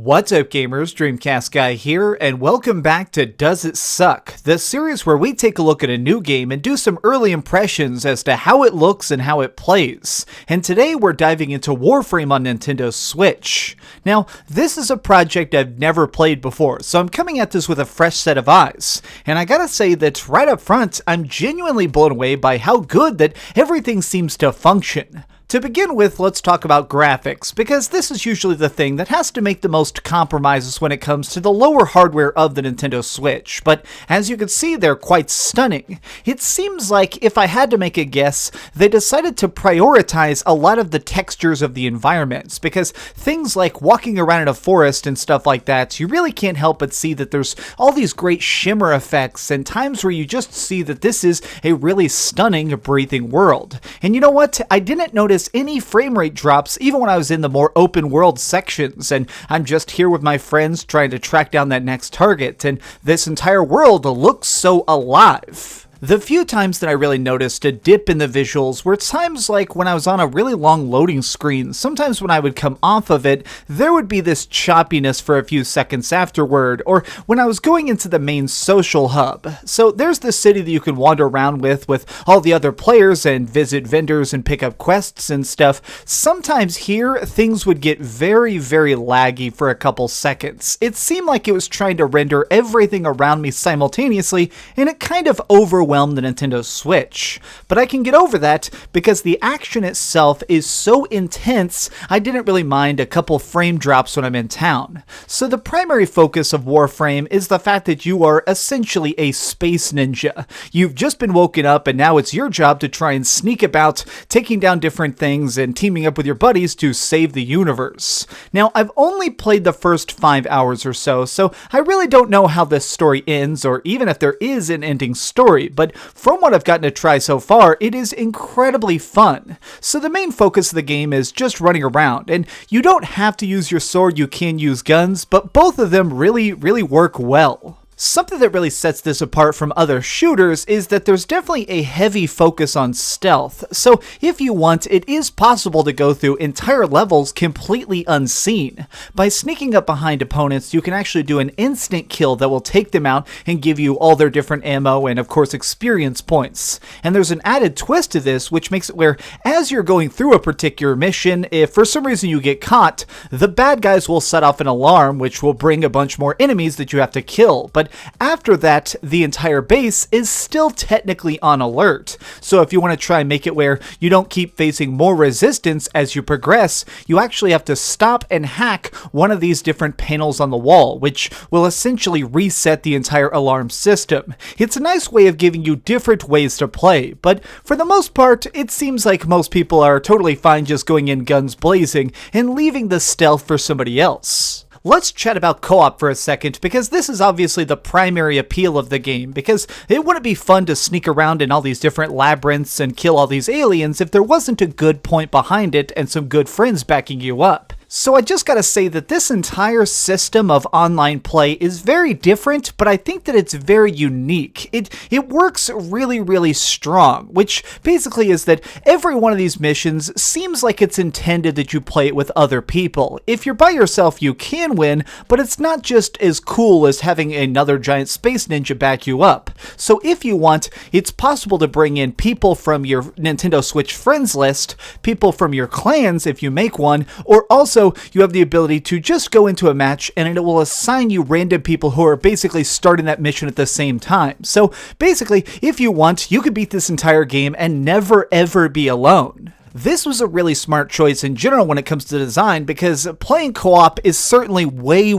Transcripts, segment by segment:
What's up gamers, DreamcastGuy here, and welcome back to Does It Suck, the series where we take a look at a new game and do some early impressions as to how it looks and how it plays. And today we're diving into Warframe on Nintendo Switch. Now, this is a project I've never played before, so I'm coming at this with a fresh set of eyes. And I gotta say that right up front, I'm genuinely blown away by how good that everything seems to function. To begin with, let's talk about graphics, because this is usually the thing that has to make the most compromises when it comes to the lower hardware of the Nintendo Switch, but as you can see, they're quite stunning. It seems like, if I had to make a guess, they decided to prioritize a lot of the textures of the environments, because things like walking around in a forest and stuff like that, you really can't help but see that there's all these great shimmer effects and times where you just see that this is a really stunning, breathing world. And you know what? I didn't notice any frame rate drops even when I was in the more open world sections, and I'm just here with my friends trying to track down that next target, and this entire world looks so alive. The few times that I really noticed a dip in the visuals were times like when I was on a really long loading screen. Sometimes when I would come off of it, there would be this choppiness for a few seconds afterward, or when I was going into the main social hub. So there's this city that you can wander around with all the other players and visit vendors and pick up quests and stuff. Sometimes here, things would get very, very laggy for a couple seconds. It seemed like it was trying to render everything around me simultaneously, and it kind of overwhelmed the Nintendo Switch. But I can get over that because the action itself is so intense, I didn't really mind a couple frame drops when I'm in town. So the primary focus of Warframe is the fact that you are essentially a space ninja. You've just been woken up and now it's your job to try and sneak about, taking down different things and teaming up with your buddies to save the universe. Now, I've only played the first 5 hours or so I really don't know how this story ends or even if there is an ending story, but from what I've gotten to try so far, it is incredibly fun. So the main focus of the game is just running around, and you don't have to use your sword, you can use guns, but both of them really work well. Something that really sets this apart from other shooters is that there's definitely a heavy focus on stealth, so if you want, it is possible to go through entire levels completely unseen. By sneaking up behind opponents, you can actually do an instant kill that will take them out and give you all their different ammo and of course experience points. And there's an added twist to this which makes it where, as you're going through a particular mission, if for some reason you get caught, the bad guys will set off an alarm which will bring a bunch more enemies that you have to kill, but after that, the entire base is still technically on alert. So if you want to try and make it where you don't keep facing more resistance as you progress, you actually have to stop and hack one of these different panels on the wall, which will essentially reset the entire alarm system. It's a nice way of giving you different ways to play, but for the most part, it seems like most people are totally fine just going in guns blazing and leaving the stealth for somebody else. Let's chat about co-op for a second, because this is obviously the primary appeal of the game, because it wouldn't be fun to sneak around in all these different labyrinths and kill all these aliens if there wasn't a good point behind it and some good friends backing you up. So I just gotta say that this entire system of online play is very different, but I think that it's very unique. It works really strong, which basically is that every one of these missions seems like it's intended that you play it with other people. If you're by yourself, you can win, but it's not just as cool as having another giant space ninja back you up. So if you want, it's possible to bring in people from your Nintendo Switch friends list, people from your clans if you make one, or also you have the ability to just go into a match and it will assign you random people who are basically starting that mission at the same time. So basically, if you want, you could beat this entire game and never ever be alone. This was a really smart choice in general when it comes to design, because playing co-op is certainly way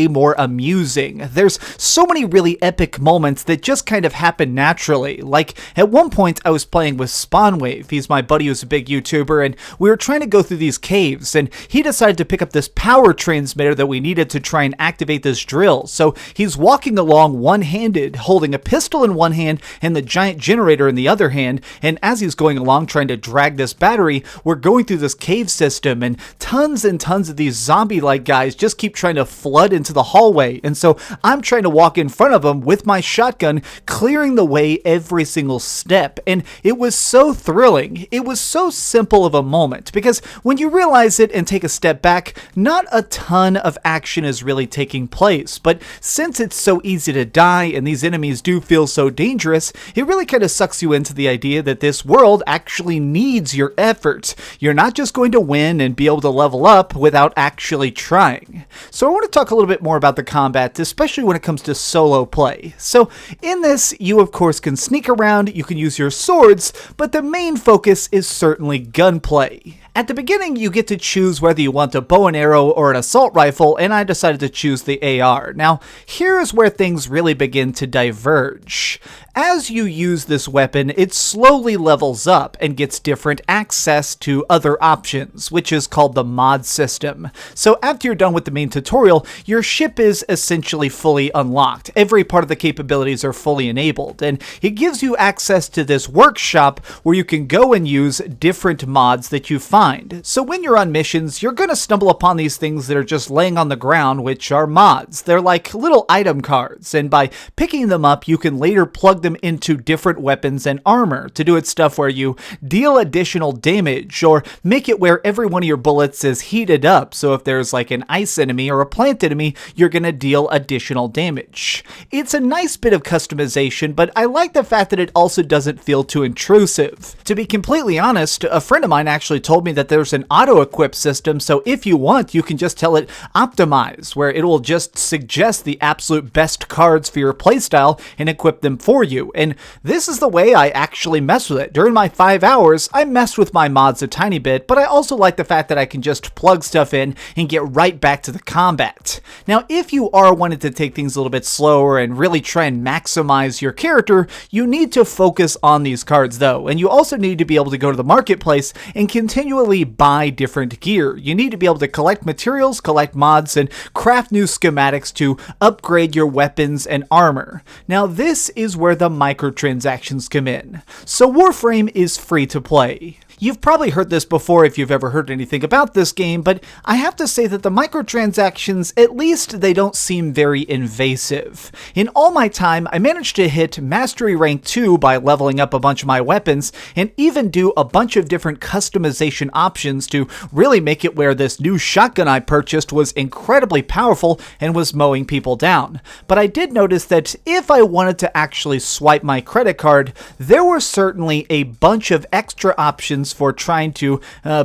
more amusing. There's so many really epic moments that just kind of happen naturally. Like, at one point I was playing with Spawnwave. He's my buddy who's a big YouTuber, and we were trying to go through these caves, and he decided to pick up this power transmitter that we needed to try and activate this drill. So he's walking along one-handed, holding a pistol in one hand and the giant generator in the other hand, and as he's going along trying to drag this this battery, we're going through this cave system, and tons of these zombie-like guys just keep trying to flood into the hallway, and so I'm trying to walk in front of them with my shotgun, clearing the way every single step, and it was so thrilling. It was so simple of a moment, because when you realize it and take a step back, not a ton of action is really taking place, but since it's so easy to die and these enemies do feel so dangerous, it really kind of sucks you into the idea that this world actually needs your effort. You're not just going to win and be able to level up without actually trying. So I want to talk a little bit more about the combat, especially when it comes to solo play. So in this, you of course can sneak around, you can use your swords, but the main focus is certainly gunplay. At the beginning, you get to choose whether you want a bow and arrow or an assault rifle, and I decided to choose the AR. Now, here's where things really begin to diverge. As you use this weapon, it slowly levels up and gets different access to other options, which is called the mod system. So after you're done with the main tutorial, your ship is essentially fully unlocked. Every part of the capabilities are fully enabled, and it gives you access to this workshop where you can go and use different mods that you find. So when you're on missions, you're going to stumble upon these things that are just laying on the ground, which are mods. They're like little item cards, and by picking them up, you can later plug them into different weapons and armor to do its stuff where you deal additional damage or make it where every one of your bullets is heated up, so if there's like an ice enemy or a plant enemy, you're gonna deal additional damage. It's a nice bit of customization, but I like the fact that it also doesn't feel too intrusive. To be completely honest, a friend of mine actually told me that there's an auto-equip system, so if you want, you can just tell it optimize, where it will just suggest the absolute best cards for your playstyle and equip them for you. And this is the way I actually mess with it. During my 5 hours, I messed with my mods a tiny bit, but I also like the fact that I can just plug stuff in and get right back to the combat. Now, if you are wanting to take things a little bit slower and really try and maximize your character, you need to focus on these cards though, and you also need to be able to go to the marketplace and continually buy different gear. You need to be able to collect materials, collect mods, and craft new schematics to upgrade your weapons and armor. Now, this is where the microtransactions come in. So Warframe is free to play. You've probably heard this before if you've ever heard anything about this game, but I have to say that the microtransactions, at least they don't seem very invasive. In all my time, I managed to hit Mastery Rank 2 by leveling up a bunch of my weapons, and even do a bunch of different customization options to really make it where this new shotgun I purchased was incredibly powerful and was mowing people down. But I did notice that if I wanted to actually swipe my credit card, there were certainly a bunch of extra options for trying to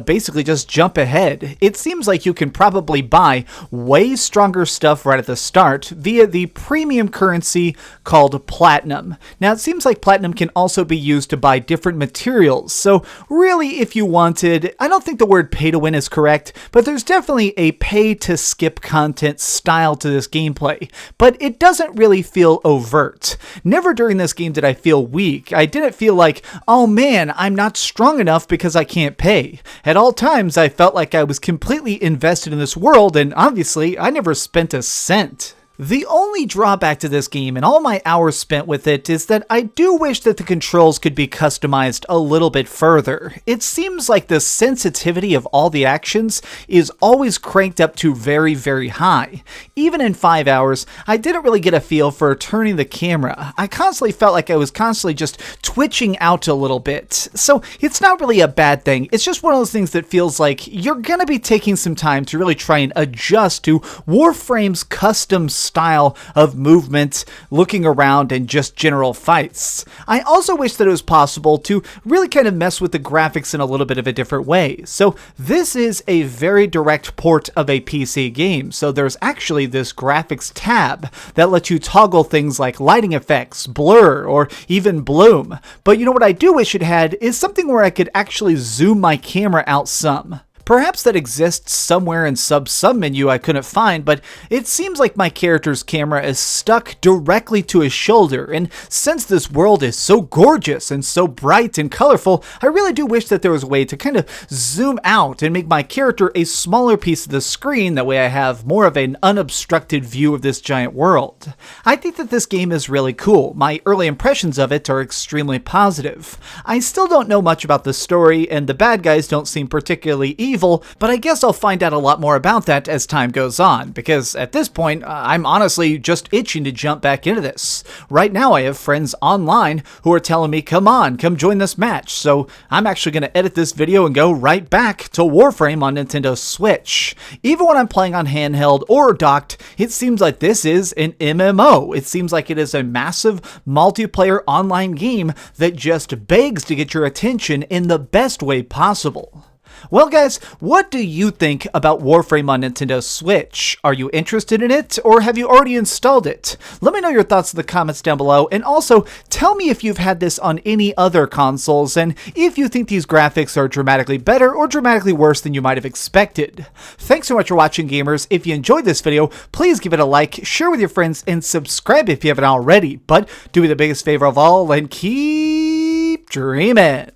basically just jump ahead. It seems like you can probably buy way stronger stuff right at the start via the premium currency called Platinum. Now, it seems like Platinum can also be used to buy different materials, so really if you wanted, I don't think the word pay to win is correct, but there's definitely a pay to skip content style to this gameplay, but it doesn't really feel overt. Never during this game did I feel weak. I didn't feel like, oh man, I'm not strong enough because I can't pay. At all times, I felt like I was completely invested in this world, and obviously, I never spent a cent. The only drawback to this game and all my hours spent with it is that I do wish that the controls could be customized a little bit further. It seems like the sensitivity of all the actions is always cranked up to very, very high. Even in 5 hours, I didn't really get a feel for turning the camera. I constantly felt like I was constantly just twitching out a little bit. So it's not really a bad thing. It's just one of those things that feels like you're gonna be taking some time to really try and adjust to Warframe's custom style of movement, looking around, and just general fights. I also wish that it was possible to really kind of mess with the graphics in a little bit of a different way. So this is a very direct port of a PC game, so there's actually this graphics tab that lets you toggle things like lighting effects, blur, or even bloom. But you know what I do wish it had is something where I could actually zoom my camera out some. Perhaps that exists somewhere in some menu I couldn't find, but it seems like my character's camera is stuck directly to his shoulder, and since this world is so gorgeous and so bright and colorful, I really do wish that there was a way to kind of zoom out and make my character a smaller piece of the screen. That way I have more of an unobstructed view of this giant world. I think that this game is really cool. My early impressions of it are extremely positive. I still don't know much about the story, and the bad guys don't seem particularly evil, but I guess I'll find out a lot more about that as time goes on, because at this point, I'm honestly just itching to jump back into this. Right now I have friends online who are telling me, come on, come join this match, so I'm actually going to edit this video and go right back to Warframe on Nintendo Switch. Even when I'm playing on handheld or docked, it seems like this is an MMO. It seems like it is a massive multiplayer online game that just begs to get your attention in the best way possible. Well guys, what do you think about Warframe on Nintendo Switch? Are you interested in it, or have you already installed it? Let me know your thoughts in the comments down below, and also tell me if you've had this on any other consoles, and if you think these graphics are dramatically better or dramatically worse than you might have expected. Thanks so much for watching, gamers. If you enjoyed this video, please give it a like, share with your friends, and subscribe if you haven't already. But do me the biggest favor of all, and keep dreaming.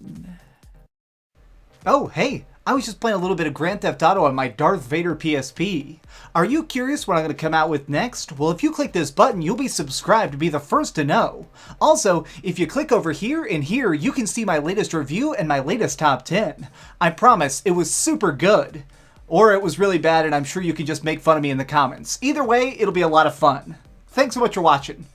Oh, hey. I was just playing a little bit of Grand Theft Auto on my Darth Vader PSP. Are you curious what I'm going to come out with next? Well, if you click this button, you'll be subscribed to be the first to know. Also, if you click over here and here, you can see my latest review and my latest top 10. I promise, it was super good. Or it was really bad, and I'm sure you can just make fun of me in the comments. Either way, it'll be a lot of fun. Thanks so much for watching.